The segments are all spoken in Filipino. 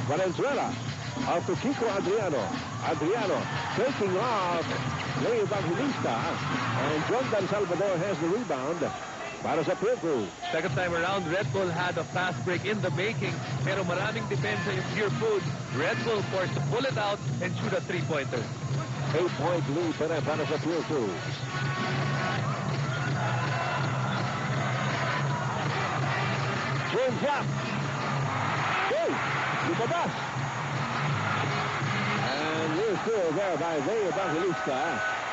Valenzuela. Off to Kiko Adriano. Adriano taking off Leo Evangelista. And John Dan Salvador has the rebound. Para sa Pure. Second time around, Red Bull had a fast break in the making. Pero maraming depensa yung Pure Foods. Red Bull forced to pull it out and shoot a three-pointer. 8-point lead para sa Pure Foods. James Yap. Hey, lumabas. And we're still there by Ray Evangelista.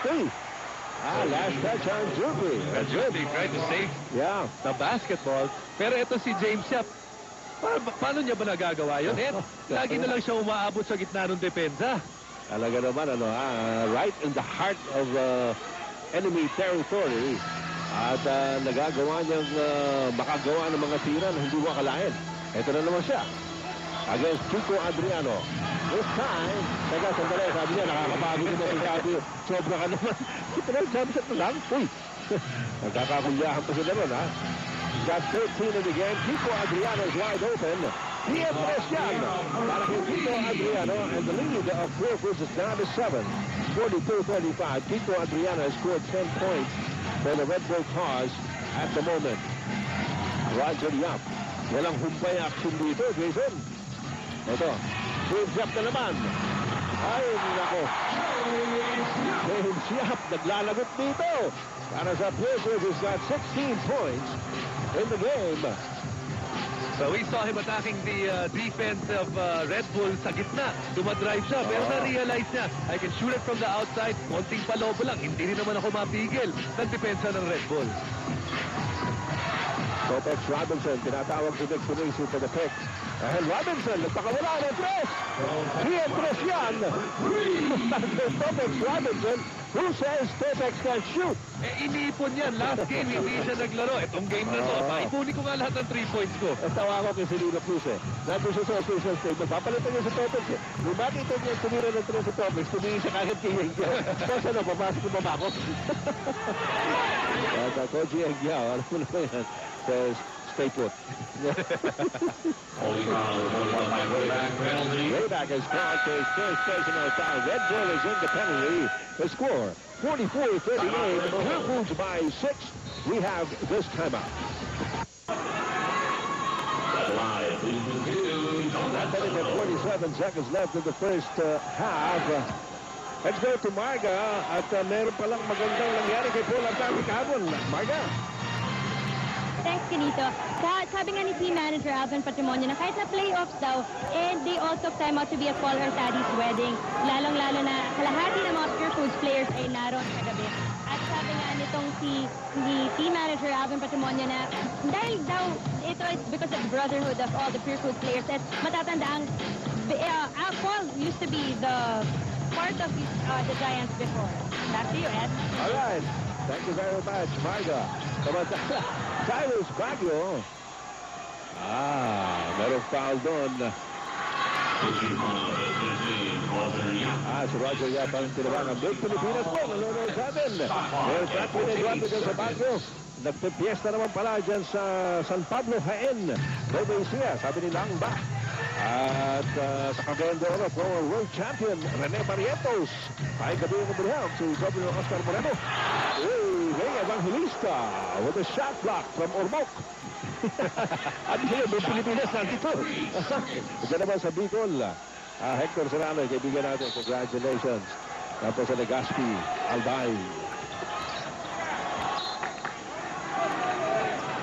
Three. Last touch on Jupri. That's good. They tried to save the basketball. Pero ito si James Yap. Paano niya ba nagagawa yun? Lagi na lang siya umaabot sa gitna ng depensa. Talaga naman, right in the heart of enemy territory. At nagagawa niyang makagawa ng mga tira na hindi mo akalain. Ito na naman siya. Against Kiko Adriano. This time, sandali, sabi niya, nakakapagod naman sabi. Sobra ka naman. Pero sabi siya lang, uy. Nagkakakulyahan pa sila nun, ha? Got 13 in the game. Kiko Adriano is wide open. P.M.S. yan. Para kay Kiko Adriano, and the lead of Pure Foods is down to 7. 42-35. Kiko Adriano has scored 10 points for the Red Bull cause at the moment. Roger Yap. Walang humpay action dito, Jason. Ito. James Yap na naman. Ay, nako. James Yap naglalagot dito. Para sa Pure Foods, he's got 16 points in the game. So we saw him attacking the defense of Red Bull sa gitna. Dumadrive siya, pero na-realize niya, I can shoot it from the outside. Konting palobo lang, hindi rin naman ako mapigil ng depensa ng Red Bull. Topex Robinson, tinatawag si Nick Tunisi for the pick. And Robinson, nagpakawala ng tres. 3 and 3 yan. Topex Robinson, who says Topex can shoot? Iniipon yan. Last game, hindi siya naglaro. Itong game na to, maipunin ko nga lahat ng 3 points ko. Tawa ko kay Celino Cruz Nandun siya sa official statement. Papalitan niya si Topex Nung makita niya tumira ng tres si Topex, tumingin siya kagad kay Engiao. Kasi ano, papasok ko ba ako? Coach Engiao, ano mo naman yan? Says, stay put. Rayback has called for his first personal foul. Red Bull is in the penalty. The score, 44-38. Pure Foods by 6. We have this timeout. 47 seconds left in the first half. Let's go to Marga. At meron palang magandang nangyari kay Paul Artami kahapon. Marga. Thanks, Kenito. Sabi nga ni team manager Alvin Patrimonio na kahit na playoffs daw, and they all took time out to be at Paul Artadi's wedding. Lalong-lalo na kalahati ng mga Pure Foods players ay naroon kagabi. At sabi nga nitong si team manager Alvin Patrimonio na dahil daw ito is because of the brotherhood of all the Pure Foods players at matatandaan, Paul used to be the part of the Giants before. Back to you, Ed. All right. Thank you very much, Marga. Samantala, Cyrus Baguio. Merong foul doon. Si Roger Yap ang tinabangan. Big Pilipinas po, nanonood sa atin. Meron sa atin ay Juan dyan sa Baguio. Nagpipiesta naman pala dyan sa San Pablo, Jaén. Provincia, sabi nila ang ba. At sa Cagayan de Oro, former world champion Rene Barrientos. Ay gabi ng Briham, si Governor Oscar Moreno. Ray Evangelista with a shot block from Ormoc. At siya, may Pilipinas nandito. Ito naman sa Bicol. Hector Serrano, kaibigan natin. Congratulations. Tapos sa Legazpi, Albay.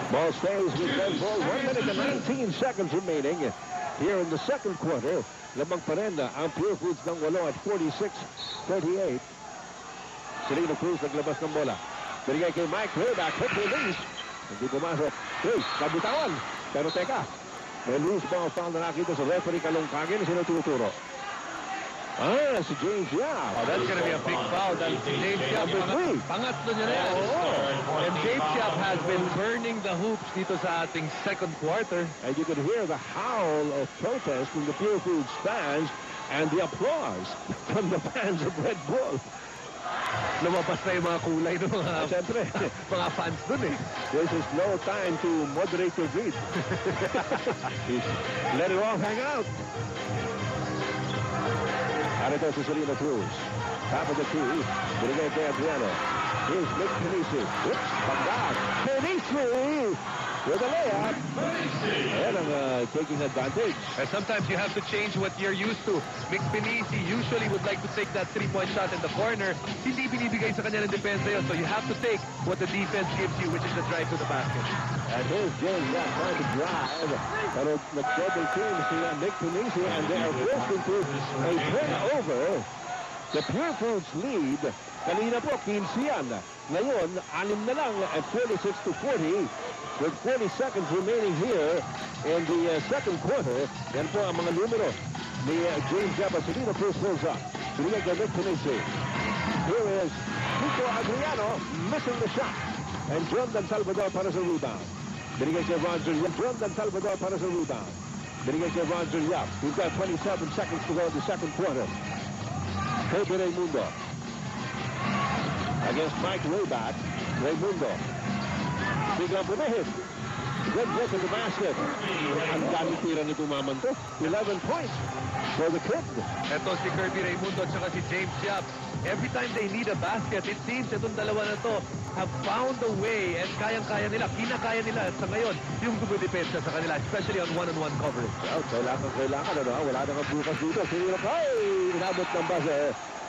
Ball stays with Red Bull. 1 minute and 19 seconds remaining. Here in the second quarter, lamang pa rin ang Pure Foods ng 8 at 46-38. Celino Cruz naglabas ng bola. Binigay kay Mike Rayback. Quick release. Hindi pumasok. Cruz, kabutawan. Pero teka, may loose ball foul na nakita sa referee Kalungkagin. Sino tuturo? Si James Yap. Oh, that's gonna be a big foul. That's James Yap. Pangatlo niya na yan. And James Yap has been burning the hoops dito sa ating second quarter. And you could hear the howl of protest from the Pure Foods fans and the applause from the fans of Red Bull. Lumabas na yung mga kulay ng mga fans dun eh. This is no time to moderate your greed. Let it all hang out. Narito si Selena Cruz. Top of the key. Binigay kay Adriano. Here's Nick Panisi. Oops, pagdaan. Panisi with a layup. Ayan ang taking advantage. And sometimes you have to change what you're used to. Mick Pinisi usually would like to take that three-point shot in the corner. Hindi binibigay sa kanya ng depensa yun. So you have to take what the defense gives you, which is the drive to the basket. And here's James Yap trying to drive. Pero nag-double team si Nick Panisi and they are forced into a turnover. The Pure Foods lead. Kanina po, 15 yan. Ngayon, 6 na lang at 46-40 with 40 seconds remaining here in the second quarter. Yan po ang mga numero ni James Yap. Selena Cruz pulls up. Selena Nick Panisi. Here is Nico Adriano missing the shot. And Jordan Salvador para sa rebound. Binigay kay Roger Yap. Jordan Salvador para sa rebound. Binigay kay Roger Yap. We've got 27 seconds to go in the second quarter. Kobe Raimundo against Mike Rayback. Raimundo. Biglang pumihit. Good look at the basket. Ang daming tira ni Tumaman to. 11 points for the kid. Ito si Kirby Raimundo at saka si James Yap. Every time they need a basket, it seems itong dalawa na to have found a way and kayang-kaya nila, kinakaya nila sa ngayon yung dumidepensa sa kanila, especially on one-on-one coverage. Well, kailangan, ano, wala nang bukas dito. Sinilap, ay, inabot ng base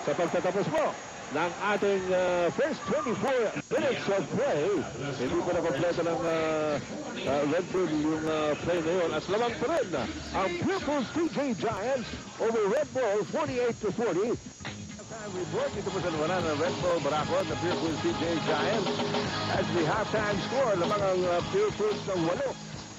sa pagtatapos mo ng ating first 24 minutes of play. Hindi pa na-kompleto ng Red Bull yung play na yun. At lamang pa rin ang Pure Foods TJ Giants over Red Bull 48-40. Report dito po sa nawalan ng Red Bull Baracos na Pure Foods TJ Giants as the halftime score lamang ang Pure Foods ng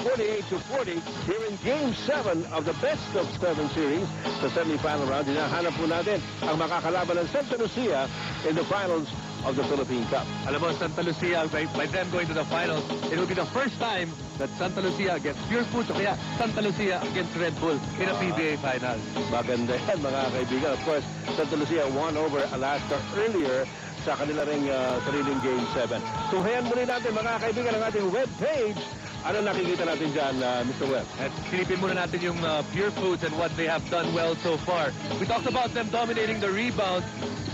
48-40 here in Game 7 of the best of 7 series sa semi-final round. Hinahanap po natin ang makakalaban ng Santa Lucia in the finals of the Philippine Cup. Alam mo, Santa Lucia, by them going to the finals, it will be the first time that Santa Lucia against Pure Foods o kaya Santa Lucia against Red Bull in a PBA final. Maganda yan, mga kaibigan. Of course, Santa Lucia won over Alaska earlier sa kanila ring sariling Game 7. Tunghayan muli natin, mga kaibigan, ang ating webpage. Ano nakikita natin dyan, Mr. Webb? At silipin muna natin yung Pure Foods and what they have done well so far. We talked about them dominating the rebounds.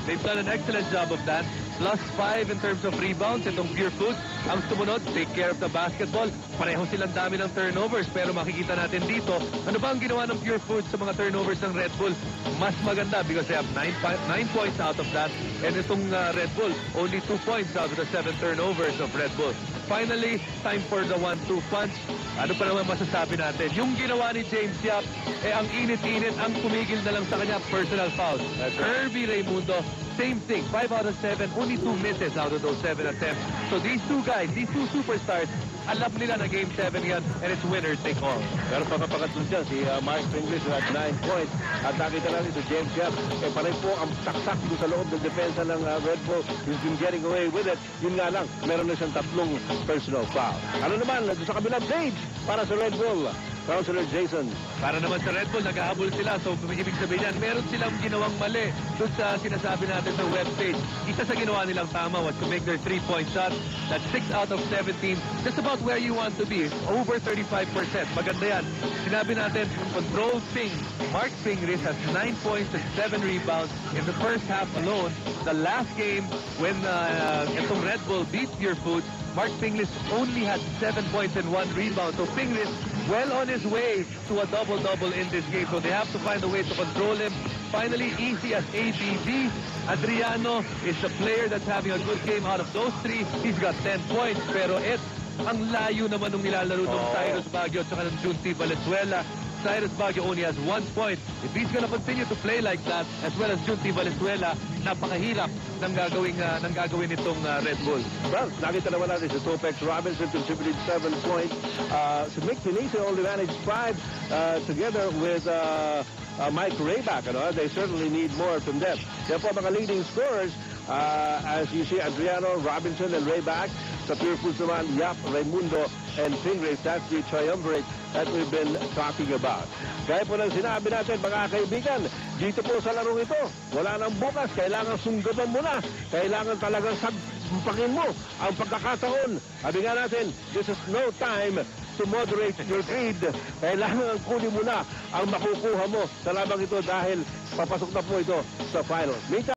They've done an excellent job of that. +5 in terms of rebounds, itong Pure Foods. Ang sumunod, take care of the basketball. Pareho silang dami ng turnovers, pero makikita natin dito, ano ba ang ginawa ng Pure Foods sa mga turnovers ng Red Bull? Mas maganda because they have 9 points out of that. And itong Red Bull, only 2 points out of the 7 turnovers of Red Bull. Finally, time for the 1-2 punch. Ano pa naman masasabi natin? Yung ginawa ni James Yap, ang init-init, ang kumigil na lang sa kanya, personal foul. Kirby Raimundo, same thing. 5 out of 7, only 2 misses out of those 7 attempts. So these two guys, these two superstars, alam nila na Game 7 yan, and it's winner take all. Pero pagkapangatlo dyan, si Mark English at 9 points. At nakita natin si James Yap, panay po ang taksak doon sa loob ng depensa ng Red Bull. He's been getting away with it. Yun nga lang, meron na siyang 3 personal foul. Ano naman, sa kabilang page, para sa Red Bull, Councilor Jason. Para naman sa Red Bull, naghahabol sila. So, ibig sabihin yan, meron silang ginawang mali doon sa sinasabi natin sa webpage. Isa sa ginawa nilang tama was to make their 3-point shot. That's 6 out of 17. Just about where you want to be. Over 35%. Maganda yan. Sinabi natin, control Ping. Mark Pingris has 9 points and 7 rebounds in the first half alone. The last game, when itong Red Bull beat Pure Foods, Mark Pinglis only had 7 points and 1 rebound. So Pinglis, well on his way to a double-double in this game. So they have to find a way to control him. Finally, easy as ABB. Adriano is the player that's having a good game out of those 3. He's got 10 points. Pero ang layo naman nung nilalaro ng Cyrus Baguio at saka ng Junti Valenzuela. Cyrus Baguio only has 1 point. If he's gonna continue to play like that, as well as Junti Valenzuela, napakahirap ng gagawin nitong Red Bull. Well, nakita naman natin si Topex Robinson contributed 7 points. Si Mick Pinisi only managed 5 together with Mike Rayback. They certainly need more from them. Kaya po mga leading scorers, as you see, Adriano, Robinson, and Rayback. Sa Pure Foods naman, Yap, Raimundo, and Pingris. That's the triumvirate that we've been talking about. Kaya po nang sinabi natin, mga kaibigan, dito po sa larong ito, wala nang bukas. Kailangan sunggaban mo na. Kailangan talagang sagpakin mo ang pagkakataon. Sabi nga natin, this is no time to moderate your greed. Kailangan kunin mo na ang makukuha mo sa labang ito dahil papasok na po ito sa final.